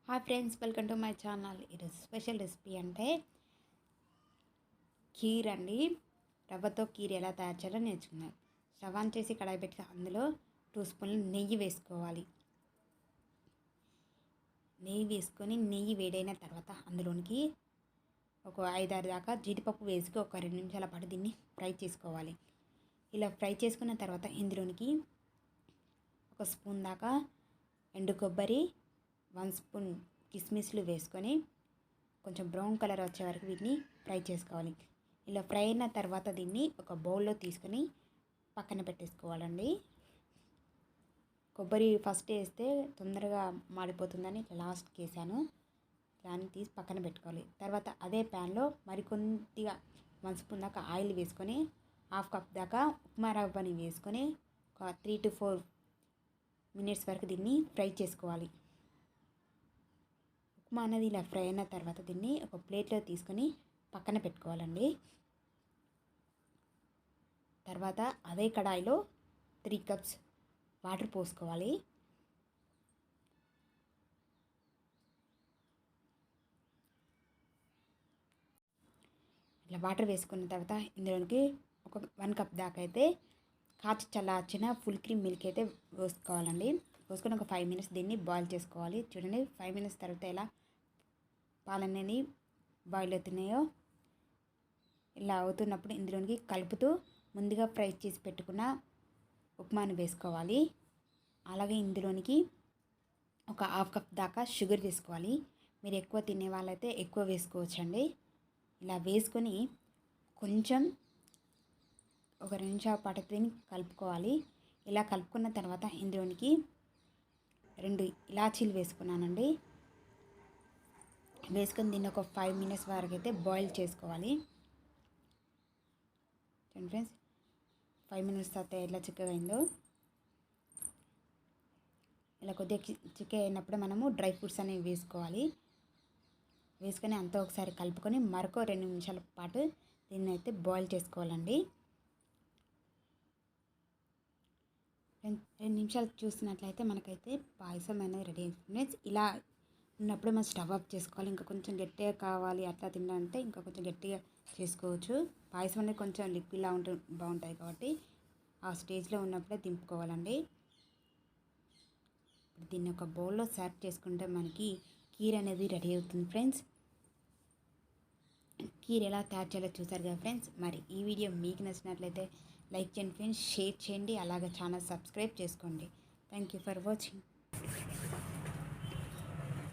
Hi friends, welcome to my channel. ఈరోజు special recipe అంటే కీర్ అండి. రవ్వతో కీర్ ఎలా తయారు చేయాలో నేర్చుకుందాం. స్టవ్ ఆన్ చేసి కడాయి పెట్టి అందులో 2 స్పూన్లు నెయ్యి వేసుకోవాలి. నెయ్యి వేసుకొని నెయ్యి వేడైన తర్వాత అందులోనికి ఒక 5-6 దాకా జీడిపప్పు వేసుకొని ఒక 2 నిమిషాల పాటు దీన్ని ఫ్రై చేసుకోవాలి. ఇలా ఫ్రై చేసుకున్న తర్వాత ఇందులోనికి 1 స్పూన్ దాకా ఎండు కొబ్బరి, 1 స్పూన్ కిస్మిస్లు వేసుకొని కొంచెం బ్రౌన్ కలర్ వచ్చే వరకు వీటిని ఫ్రై చేసుకోవాలి. ఇలా ఫ్రై అయిన తర్వాత దీన్ని ఒక బౌల్లో తీసుకొని పక్కన పెట్టేసుకోవాలండి. కొబ్బరి ఫస్ట్ వేస్తే తొందరగా మాడిపోతుందని లాస్ట్కి వేసాను. దాన్ని తీసి పక్కన పెట్టుకోవాలి. తర్వాత అదే ప్యాన్లో మరికొద్దిగా 1 స్పూన్ దాకా ఆయిల్ వేసుకొని 1/2 కప్ దాకా ఉప్మా రవ్వని వేసుకొని ఒక 3 to 4 మినిట్స్ వరకు దీన్ని ఫ్రై చేసుకోవాలి. ఉప్మా అనేది ఇలా ఫ్రై అయిన తర్వాత దీన్ని ఒక ప్లేట్లో తీసుకొని పక్కన పెట్టుకోవాలండి. తర్వాత అదే కడాయిలో 3 కప్స్ వాటర్ పోసుకోవాలి. ఇలా వాటర్ వేసుకున్న తర్వాత ఇందులోనికి ఒక 1 కప్ దాకా అయితే కాచి చల్లార్చిన ఫుల్ క్రీమ్ మిల్క్ అయితే వేసుకోవాలండి. పోసుకొని ఒక 5 మినిట్స్ దీన్ని బాయిల్ చేసుకోవాలి. చూడండి, 5 మినిట్స్ తర్వాత ఎలా పాలనేది బాయిల్ అవుతున్నాయో. ఇలా అవుతున్నప్పుడు ఇందులోనికి కలుపుతూ ముందుగా ఫ్రై చేసి పెట్టుకున్న ఉప్మాను వేసుకోవాలి. అలాగే ఇందులోనికి ఒక 1/2 కప్ దాకా షుగర్ వేసుకోవాలి. మీరు ఎక్కువ తినే వాళ్ళైతే ఎక్కువ వేసుకోవచ్చండి. ఇలా వేసుకొని కొంచెం ఒక 2 నిమిషాల పాటు దీన్ని కలుపుకోవాలి. ఇలా కలుపుకున్న తర్వాత ఇందులోనికి 2 ఇలాచీలు వేసుకున్నానండి. వేసుకొని దీన్ని ఒక 5 మినిట్స్ వరకు అయితే బాయిల్ చేసుకోవాలి. చూడండి ఫ్రెండ్స్, 5 మినిట్స్ తర్వాత ఎలా చిక్కగా అయిందో. ఇలా కొద్దిగా చిక్కగా అయినప్పుడు మనము డ్రై ఫ్రూట్స్ అనేవి వేసుకోవాలి. వేసుకొని అంతా ఒకసారి కలుపుకొని మరొక 2 నిమిషాల పాటు దీన్ని అయితే బాయిల్ చేసుకోవాలండి. 2 నిమిషాలు చూసినట్లయితే మనకైతే పాయసం అనేది రెడీ అవుతుంది. ఇలా ఉన్నప్పుడు మనం స్టవ్ ఆఫ్ చేసుకోవాలి. ఇంకా కొంచెం గట్టిగా కావాలి అట్లా తినాలంటే ఇంకా కొంచెం గట్టిగా చేసుకోవచ్చు. పాయసం అనేది కొంచెం లిక్విడ్లా బాగుంటుంది కాబట్టి ఆ స్టేజ్లో ఉన్నప్పుడే దింపుకోవాలండి. దీన్ని ఒక బౌల్లో సర్వ్ చేసుకుంటే మనకి కీర్ అనేది రెడీ అవుతుంది ఫ్రెండ్స్. కీర్ ఎలా తయారు చేయాలో చూసారు కదా ఫ్రెండ్స్. మరి ఈ వీడియో మీకు నచ్చినట్లయితే లైక్ చేయండి ఫ్రెండ్స్, షేర్ చేయండి, అలాగే ఛానల్ సబ్స్క్రైబ్ చేసుకోండి. Thank you for watching.